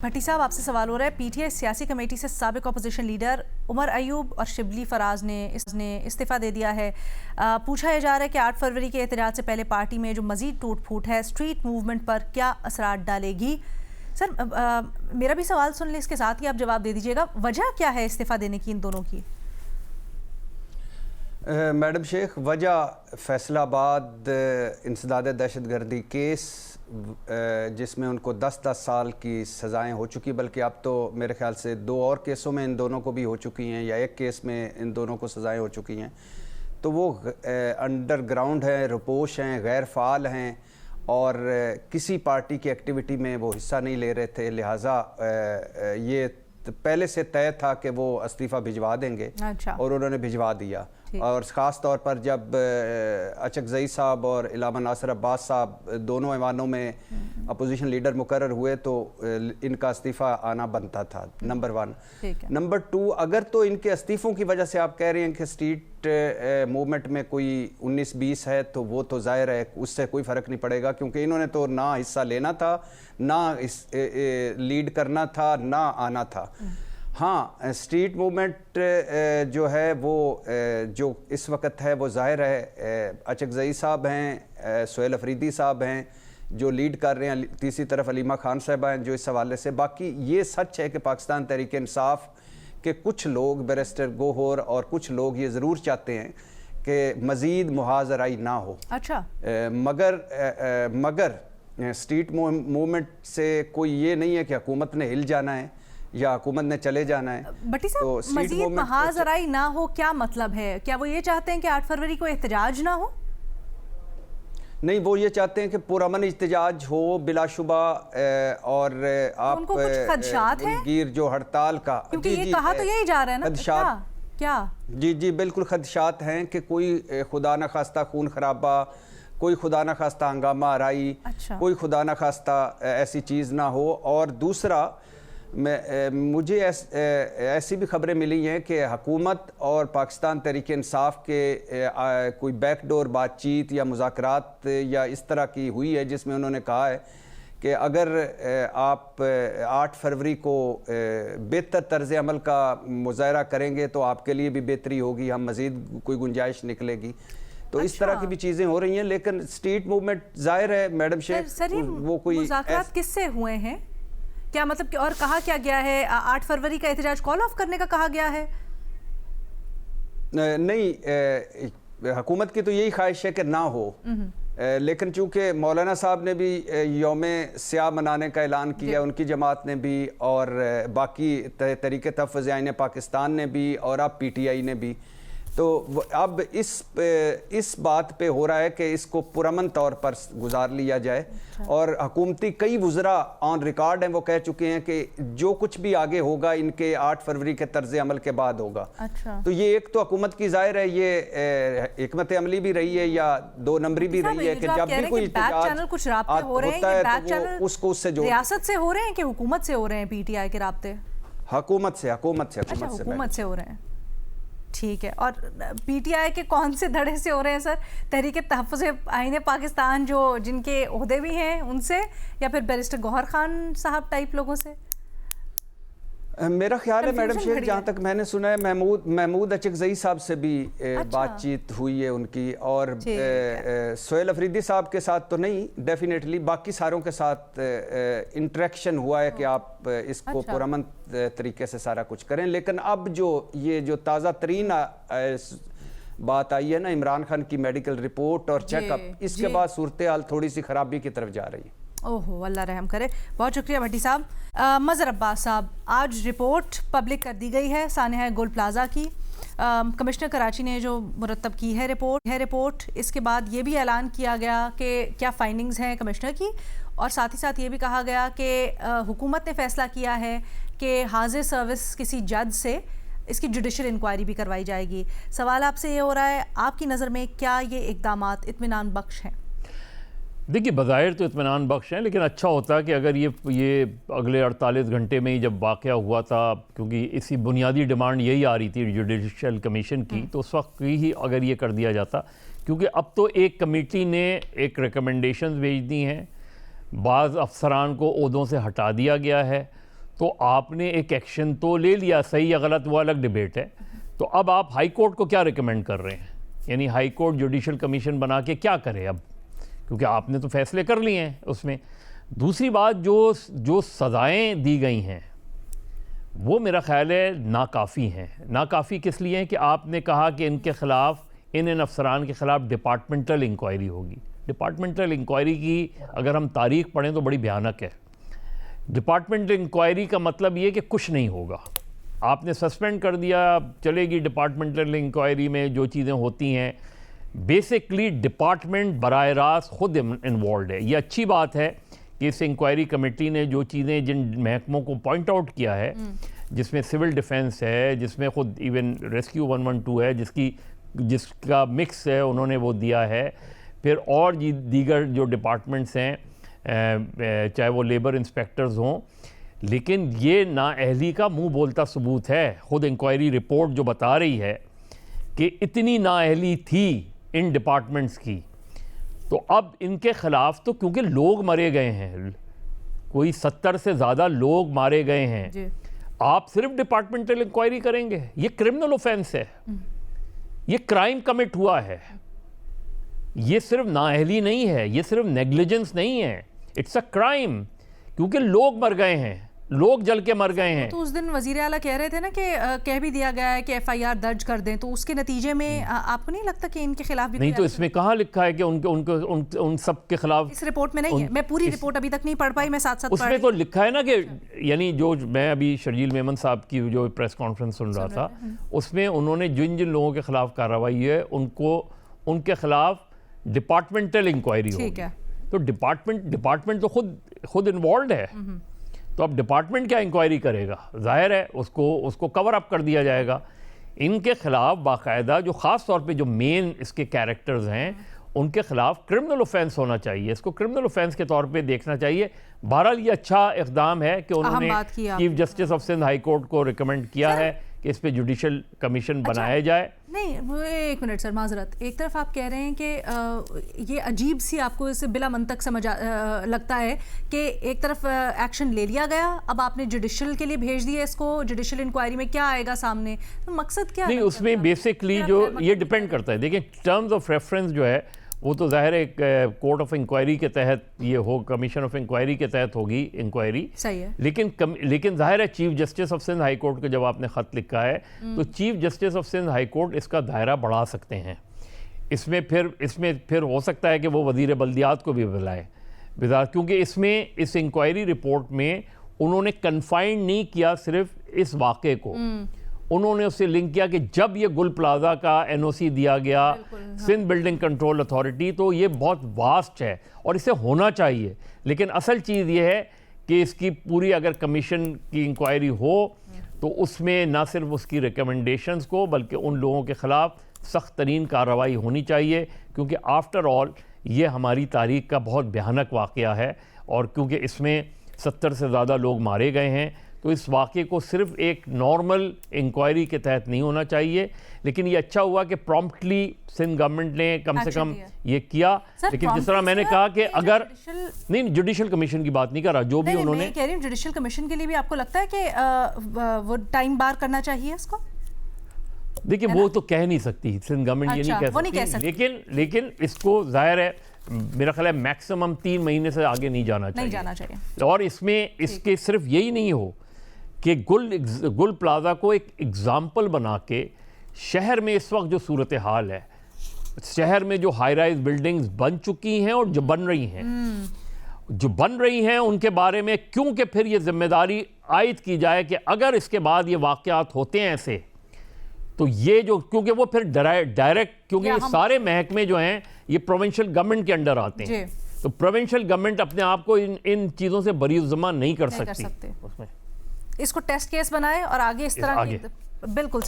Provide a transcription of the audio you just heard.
भट्टी साहब, आपसे सवाल हो रहा है। पीटीआई सियासी कमेटी से साबिक अपोजिशन लीडर उमर अयूब और शिबली फराज ने इस्तीफ़ा दे दिया है। पूछा यह जा रहा है कि 8 फरवरी के एहतजाज से पहले पार्टी में जो मजीद टूट फूट है स्ट्रीट मूवमेंट पर क्या असरात डालेगी। सर, मेरा भी सवाल सुन लें, इसके साथ ही आप जवाब दे दीजिएगा। वजह क्या है इस्तीफ़ा देने की इन दोनों की? मैडम शेख, वजह फैसलाबाद इंसदाद दहशतगर्दी केस जिसमें उनको 10-10 साल की सज़ाएं हो चुकी, बल्कि अब तो मेरे ख्याल से 2 और केसों में इन दोनों को भी हो चुकी हैं, या एक केस में इन दोनों को सज़ाएं हो चुकी हैं। तो वो अंडरग्राउंड हैं, रुपोश हैं, गैर फ़ाल हैं और किसी पार्टी की एक्टिविटी में वो हिस्सा नहीं ले रहे थे। लिहाजा ये पहले से तय था कि वो इस्तीफ़ा भिजवा देंगे। अच्छा। और उन्होंने भिजवा दिया। और ख़ास तौर पर जब अचकज़ई साहब और इलामा नासिर अब्बास साहब दोनों ऐवानों में अपोजिशन लीडर मुकर्रर हुए तो इनका इस्तीफ़ा आना बनता था, नंबर 1। नंबर 2, अगर तो इनके इस्तीफ़ों की वजह से आप कह रहे हैं कि स्ट्रीट मूवमेंट में कोई 19-20 है, तो वो तो ज़ाहिर है उससे कोई फ़र्क नहीं पड़ेगा, क्योंकि इन्होंने तो ना हिस्सा लेना था, ना लीड करना था, ना आना था। हाँ, स्ट्रीट मूवमेंट जो है वो जो इस वक्त है वो ज़ाहिर है अचकज़ई साहब हैं, सुहेल अफरीदी साहब हैं जो लीड कर रहे हैं, तीसरी तरफ अलीमा खान साहबा हैं जो इस हवाले से। बाकी ये सच है कि पाकिस्तान तहरीक इंसाफ के कुछ लोग, बैरिस्टर गोहर और कुछ लोग ये ज़रूर चाहते हैं कि मज़ीद मुहाज़राई ना हो। अच्छा। मगर स्ट्रीट मूवमेंट से कोई ये नहीं है कि हुकूमत ने हिल जाना है या हुकूमत ने चले जाना है। भट्टी साहब, तो मज़ीद मुहाज़राई ना हो क्या मतलब है? क्या वो ये चाहते हैं कि 8 फरवरी को एहतजाज ना हो? नहीं, वो ये चाहते हैं कि पुरअमन एहतजाज हो बिलाशुबा। और आप उनको कुछ खदशात हैं गिर जो हड़ताल का, क्योंकि ये कहा तो यही जा रहा है ना, खदशात क्या? जी बिल्कुल खदशात हैं कि कोई खुदा न खास्ता खून खराबा, कोई खुदा न खास्ता हंगामा आराई, कोई खुदा न खास्ता ऐसी चीज़ ना हो। और दूसरा, मुझे ऐसी भी खबरें मिली हैं कि हुकूमत और पाकिस्तान तहरीक इंसाफ के कोई बैकडोर बातचीत या मुज़ाकरात या इस तरह की हुई है, जिसमें उन्होंने कहा है कि अगर आप 8 फरवरी को बेहतर तर्ज़ अमल का मुज़ाहरा करेंगे तो आपके लिए भी बेहतरी होगी, हम मज़ीद कोई गुंजाइश निकलेगी। तो इस तरह की भी चीज़ें हो रही हैं। लेकिन स्ट्रीट मूवमेंट ज़ाहिर है मैडम शेख, वो कोई मुज़ाकरात किससे हुए हैं, क्या मतलब, और कहा क्या गया है? 8 फरवरी का एहतजाज कॉल ऑफ करने का कहा गया है? नहीं, हुकूमत की तो यही ख्वाहिश है कि ना हो। लेकिन चूंकि मौलाना साहब ने भी यौम स्याह मनाने का ऐलान किया, उनकी जमात ने भी, और बाकी तहरीक तहफ़्फ़ुज़ आईन पाकिस्तान ने भी, और अब PTI ने भी, तो अब इस बात पे हो रहा है कि इसको पुरअमन तौर पर गुजार लिया जाए। और हुकूमती कई वज़रा ऑन रिकॉर्ड हैं, वो कह चुके हैं कि जो कुछ भी आगे होगा इनके 8 फरवरी के तर्ज अमल के बाद होगा। तो ये एक तो हुकूमत की ज़ाहिर है ये हिकमत अमली भी रही है या 2 नंबरी भी रही है कि जब भी कोई कुछ राब्ते हो रहे हैं तो उसको उससे जो रियासत से हो रहे हैं कि हुकूमत से हो रहे हैं, PTI के राब्ते हुकूमत से हो रहे हैं। ठीक है। और PTI के कौन से धड़े से हो रहे हैं सर? तहरीक तहफ़्फ़ुज़ आईन पाकिस्तान जिनके ओहदे भी हैं उनसे, या फिर बैरिस्टर गौहर खान साहब टाइप लोगों से? मेरा ख्याल है मैडम शेख, जहाँ तक मैंने सुना है महमूद अचकज़ई साहब से भी बातचीत हुई है उनकी, और सुहेल अफरीदी साहब के साथ तो नहीं, डेफिनेटली बाकी सारों के साथ इंटरेक्शन हुआ है कि आप इसको पुरअमन तरीके से सारा कुछ करें। लेकिन अब ये जो ताज़ा तरीन बात आई है ना, इमरान खान की मेडिकल रिपोर्ट और चेकअप, इसके बाद सूरत हाल थोड़ी सी खराबी की तरफ जा रही है। ओहो, अल्लाह रहम करे। बहुत शुक्रिया भट्टी साहब। मज़हर अब्बास साहब, आज रिपोर्ट पब्लिक कर दी गई है सानिया गोल्ड प्लाजा की। कमिश्नर कराची ने जो मुरतब की है रिपोर्ट, इसके बाद ये भी ऐलान किया गया कि क्या फाइंडिंग्स हैं कमिश्नर की, और साथ ही साथ ये भी कहा गया कि हुकूमत ने फैसला किया है कि हाजिर सर्विस किसी जज से इसकी जुडिशल इंक्वायरी भी करवाई जाएगी। सवाल आपसे ये हो रहा है, आपकी नज़र में क्या ये इक़दामात इत्मीनान बख्श हैं? देखिए, बज़ाहिर तो इत्मीनान बख्श हैं, लेकिन अच्छा होता कि अगर ये अगले 48 घंटे में ही जब वाक़या हुआ था, क्योंकि इसी बुनियादी डिमांड यही आ रही थी जुडिशल कमीशन की, तो उस वक्त ही अगर ये कर दिया जाता, क्योंकि अब तो एक कमेटी ने एक रिकमेंडेशंस भेज दी हैं, बाज़ अफसरान को ओहदों से हटा दिया गया है, तो आपने एक एक्शन तो ले लिया, सही या गलत वो अलग डिबेट है। तो अब आप हाई कोर्ट को क्या रिकमेंड कर रहे हैं? यानी हाई कोर्ट जुडिशल कमीशन बना के क्या करे अब, क्योंकि आपने तो फैसले कर लिए हैं उसमें। दूसरी बात, जो सज़ाएं दी गई हैं वो मेरा ख्याल है नाकाफ़ी हैं। नाकाफ़ी किस लिए हैं कि आपने कहा कि इनके ख़िलाफ़, इन अफसरान के ख़िलाफ़ डिपार्टमेंटल इंक्वायरी होगी। डिपार्टमेंटल इंक्वायरी की अगर हम तारीख पढ़ें तो बड़ी भयानक है। डिपार्टमेंटल इंक्वायरी का मतलब ये कि कुछ नहीं होगा, आपने सस्पेंड कर दिया, चलेगी डिपार्टमेंटल इंक्वायरी में जो चीज़ें होती हैं। बेसिकली डिपार्टमेंट बराह रास्त खुद इन्वॉल्व है। ये अच्छी बात है कि इस इंक्वायरी कमेटी ने जो चीज़ें, जिन महकमों को पॉइंट आउट किया है, जिसमें सिविल डिफेंस है, जिसमें खुद इवन रेस्क्यू 112 है, जिसका मिक्स है, उन्होंने वो दिया है। फिर और दीगर जो डिपार्टमेंट्स हैं, चाहे वो लेबर इंस्पेक्टर्स हों, लेकिन ये नाअहली का मुंह बोलता सबूत है। खुद इंक्वायरी रिपोर्ट जो बता रही है कि इतनी नाअहली थी इन डिपार्टमेंट्स की, तो अब इनके ख़िलाफ़ तो क्योंकि लोग मरे गए हैं, कोई 70 से ज़्यादा लोग मारे गए हैं, आप सिर्फ डिपार्टमेंटल इंक्वायरी करेंगे? ये क्रिमिनल ऑफेंस है, ये क्राइम कमिट हुआ है। ये सिर्फ नाअहली नहीं है, ये सिर्फ नेग्लिजेंस नहीं है, इट्स अ क्राइम, क्योंकि लोग मर गए हैं, लोग जल के मर गए हैं। तो उस दिन वजीर आला कह रहे थे ना कि कह भी दिया गया है कि FIR दर्ज कर दें, तो उसके नतीजे में आपको नहीं लगता कि इनके खिलाफ भी नहीं? तो इसमें कहाँ लिखा है कि उन सब के खिलाफ? इस रिपोर्ट में नहीं है। मैं पूरी रिपोर्ट अभी तक नहीं पढ़ पाई, मैं साथ साथ उसमें तो लिखा है ना कि, यानी जो मैं अभी शर्जील मेमन साहब की जो प्रेस कॉन्फ्रेंस सुन रहा था, उसमें उन्होंने जिन जिन लोगों के खिलाफ कार्रवाई है उनके खिलाफ डिपार्टमेंटल इंक्वायरी होगी। तो डिपार्टमेंट तो खुद इन्वॉल्व है, तो अब डिपार्टमेंट क्या इंक्वायरी करेगा? जाहिर है उसको कवर अप कर दिया जाएगा। इनके खिलाफ बाकायदा जो ख़ास तौर पे जो मेन इसके कैरेक्टर्स हैं, उनके खिलाफ क्रिमिनल ऑफेंस होना चाहिए, इसको क्रिमिनल ऑफेंस के तौर पे देखना चाहिए। बहरहाल ये अच्छा इक़दाम है कि उन्होंने chief justice of Sindh high court को रिकमेंड किया है कि इस पे जुडिशल कमीशन बनाया जाए। नहीं, वो एक मिनट सर, माजरत, एक तरफ आप कह रहे हैं कि ये अजीब सी आपको इससे बिला मंतक समझ लगता है कि एक तरफ एक्शन ले लिया गया, अब आपने जुडिशल के लिए भेज दिया इसको, जुडिशल इंक्वायरी में क्या आएगा सामने, तो मकसद क्या? नहीं, उसमें बेसिकली जो ये डिपेंड करता है, देखिए टर्म्स ऑफ रेफरेंस जो है वो तो ज़ाहिर है कोर्ट ऑफ इंक्वायरी के तहत ये हो, कमीशन ऑफ इंक्वायरी के तहत होगी इंक्वायरी, सही है। लेकिन ज़ाहिर है chief justice of Sindh high court को जब आपने ख़त लिखा है तो chief justice of Sindh high court इसका दायरा बढ़ा सकते हैं। इसमें फिर हो सकता है कि वो वज़ीर बल्दियात को भी बुलाए, क्योंकि इसमें इस इंक्वायरी रिपोर्ट में उन्होंने कन्फाइंड नहीं किया सिर्फ इस वाक़े को, उन्होंने उससे लिंक किया कि जब ये गुल प्लाजा का NOC दिया गया सिंध बिल्डिंग कंट्रोल अथॉरिटी, तो ये बहुत वास्ट है और इसे होना चाहिए। लेकिन असल चीज़ ये है कि इसकी पूरी अगर कमीशन की इंक्वायरी हो तो उसमें ना सिर्फ उसकी रिकमेंडेशंस को बल्कि उन लोगों के ख़िलाफ़ सख्त तरीन कार्रवाई होनी चाहिए, क्योंकि आफ्टर ऑल ये हमारी तारीख़ का बहुत भयानक वाक़या है। और क्योंकि इसमें 70 से ज़्यादा लोग मारे गए हैं, तो इस वाक़े को सिर्फ एक नॉर्मल इंक्वायरी के तहत नहीं होना चाहिए। लेकिन ये अच्छा हुआ कि प्रॉम्प्टली सिंध गवर्नमेंट ने कम से कम ये किया। लेकिन जिस तरह मैंने कहा कि अगर नहीं, जुडिशल कमीशन की बात नहीं कर रहा, जो भी उन्होंने, मैं कह रही हूं जुडिशल कमीशन के लिए भी आपको लगता है कि वो टाइम बार करना चाहिए इसको? देखिए वो तो कह नहीं सकती सिंध गवर्नमेंट, ये नहीं कह सकती, लेकिन इसको जाहिर है मेरा ख्याल है मैक्सिमम 3 महीने से आगे नहीं जाना चाहिए। और इसके सिर्फ यही नहीं हो कि गुल प्लाजा को एक एग्जाम्पल बना के शहर में इस वक्त जो सूरत हाल है, शहर में जो हाई राइज बिल्डिंग्स बन चुकी हैं और जो बन रही हैं उनके बारे में क्योंकि फिर ये जिम्मेदारी आयद की जाए कि अगर इसके बाद ये वाक़यात होते हैं ऐसे, तो ये जो, क्योंकि वो फिर डायरेक्ट, क्योंकि ये सारे महकमे जो हैं ये प्रोविंशियल गवर्नमेंट के अंडर आते हैं, तो प्रोविंशियल गवर्नमेंट अपने आप को इन चीज़ों से बरीज़ुमा नहीं कर सकती। इसको टेस्ट केस बनाए और आगे इस तरह, बिल्कुल सही।